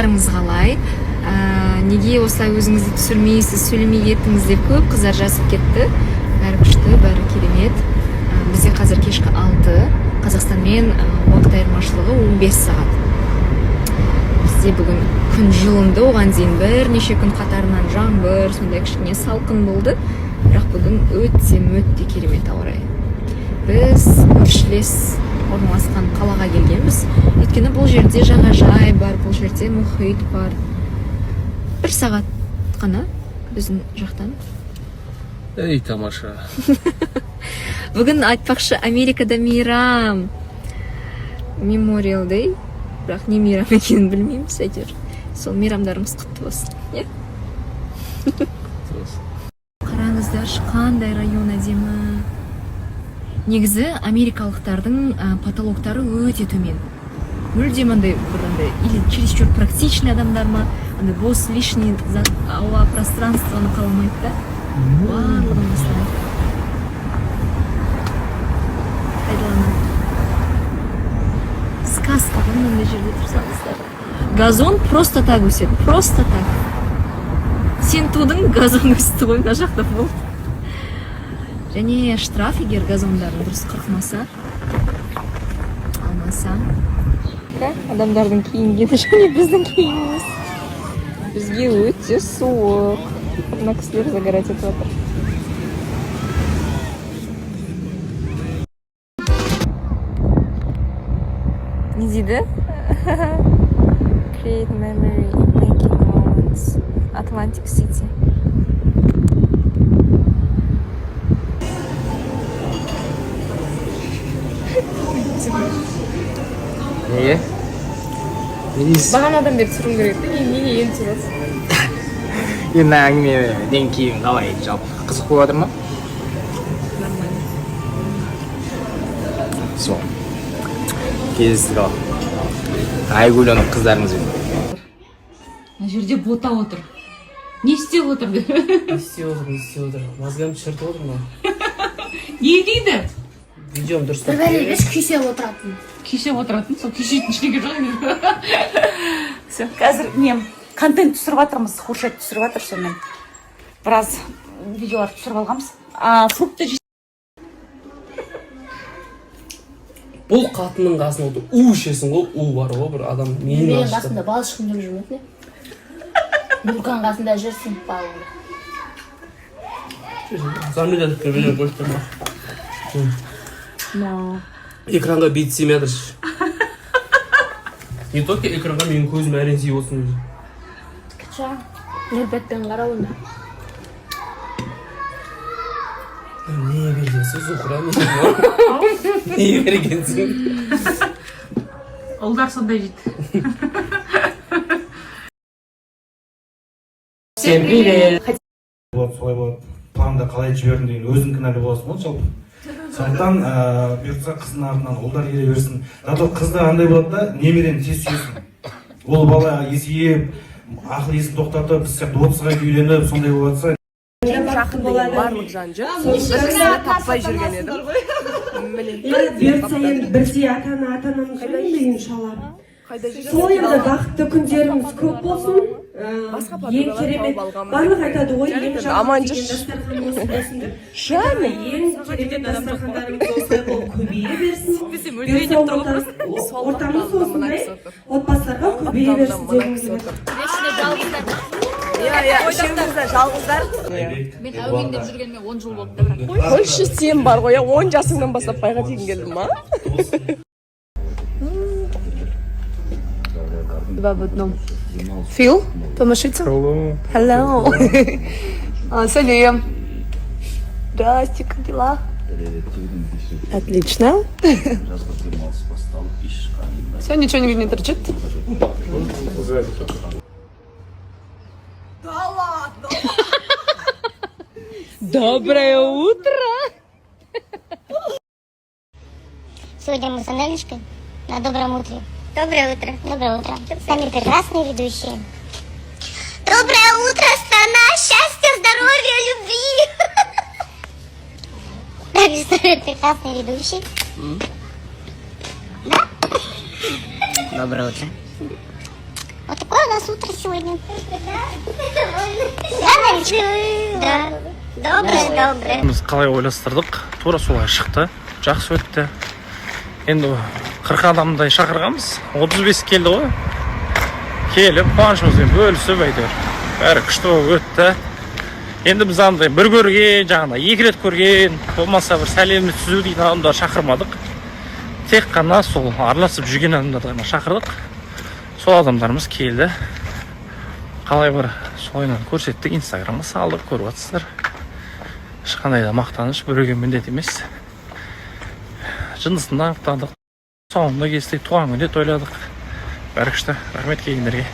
Қалай? Неге осылай өзіңізді түсірмейсіз, сөйлемей кеттіңіз деп көп қыздар жазып кетті. Бәрі күшті, бәрі керемет. Бізде қазір кешкі 6, Қазақстанмен уақыт айырмашылығы 15 сағат. Бізде бүгін күн жылынды, оған дейін бірнеше күн қатарынан жаңбыр, сондай кішкене салқын болды. Бірақ бүгін өте керемет ауа райы. Біз көршілес орналасқан қалаға келгенбіз. Өйткені бұл жерде жағажай бар, бұл жерде мұхит бар. 1 сағат қана біздің жақтан. Эй, тамаша. Бүгін айтпақшы, Америкада мейрам. Мемориал Day. Бірақ не мейрам екенін білмейміз, әйтеуір. Сол мейрамдарымыз құтты болсын. Қараңыздар, қандай район әдемі. Негізі америкалықтардың потолоктары өте төмен. Мүлдем андай или чересчур практичный адамдар ма, андай бос лишний ауа пространствоны қаламайды да. Барлығын осылай пайдаланады. Сказка мынандай жерде тұрсаңыздар. Газон просто так өседі, просто так. Сен тудың, газон өсті ғой, мына жақта болды. Және штраф, егер газондарын дұрыс қырқмаса, алмаса. Адамдардың киінгені және біздің киіміміз. Бізге өте суық. Мына кісілер загорать етіп жатыр. Не дейді? Create memory, making moments. Atlantic City. Неге? Бағанадан бері түсіру керек. Неге енді түсіресің? Енді әңгімеден кейін қалай жалпы қызық болып жатыр ма? Нормально. Сол. Кездестік ал. Айгүленің қыздарыңызбен. Мына жерде бота отыр. Не істеп отыр? Не істеп отыр. Мазгамды шыртып отыр ма? Не дейді? Видеом дұрыстап. Бір емес күйсеп отыратын. Күйсеп отыратын, сол күйсейтін ештеңе жоқ. Все, қазір нем контент түсіріп жатырмыз, хуршет түсіріп жатыр, сонымен біраз видеолар түсіріп алғанбыз. Фрукты Бұл қатынның қасында отыр. У ішесің ғой, у бар ғой, бір адам нейін Менің ашты. қасында балшықын жүріп жүрмеді не? Нұрқан қасында жүрсің балығы. Замеден көбелер қойып тұрма. Экранға бет семей жатыр. Не только экранға менің көзім әрен сей болсын. Кітша, нұрбетпен қара оны. Не бергенсің, Зухра? Не бергенсің? Олдар сондай жейді. Всем привет! Солай болады. Планда қалай жібердің деген өзің кінәлі боласың ғой жалпы. Сондықтан бұйыртса қыздың артынан ұлдар ере берсін. Зато қызда андай болады да, немерені тез сүйесің. Ол бала есейіп, ақыл есін тоқтатып, біз сияқты 30-ға үйленіп, сондай болатса. Жақын деген барлық жан жоқ. Бір кісі таппай жүрген едім. Бұйыртса енді бірдей ата-анамыз жайында иншалла. Сол енді бақытты күндеріміз көп болсын. Ең керемет барлық айтады ғой, ең жақсы деген дастархан осы болсын деп. Ең керемет дастархандарымыз осылай болып көбейе берсін. Ортамыз осындай отбасыларға көбейе берсін дегім келеді. Үшеумізде жалғыздар. Мен әуендеп жүргеніме 10 жыл болды. Қойшы сен бар ғой, 10 жасыңнан бастап байға дейін келдің ма? Два в одном. Фил, помашите. Hello. Салем. Здрасте, как дела? Отлично. Все, ничего не торчит? Да ладно! Доброе утро! Сегодня мы с Анелечкой на добром утре. Доброе утро. Доброе утро. С нами прекрасные ведущие. Доброе утро, страна! Счастья, здоровья, любви! Также прекрасные ведущие. Да? Доброе утро. Вот такое у нас утро сегодня? Да, Наричка? Да. Доброе. Біз қалай ойластырдық, тура солай шықты, жақсы өтті. Енді 40 адамдай шақырғанбыз, 35 келді ғой. Келіп, қуанышымызбен бөлісіп әйтеуір. Бәрі күшті болып өтті. Енді біз андай бір көрген, жаңағыда 2 рет көрген, болмаса бір сәлемді түзу дейтін адамдар шақырмадық. Тек қана сол араласып жүрген адамдарды ғана шақырдық. Сол адамдарымыз келді. Қалай бір солайынан көрсеттік, инстаграмға салдық, көріп жатсыздар. Ешқандай да мақтаныш, біреуге міндет емес. Жындысында ақтадық. Соңында кесті туған күнде тойладық. Бәрі күшті. Рахмет келгендерге.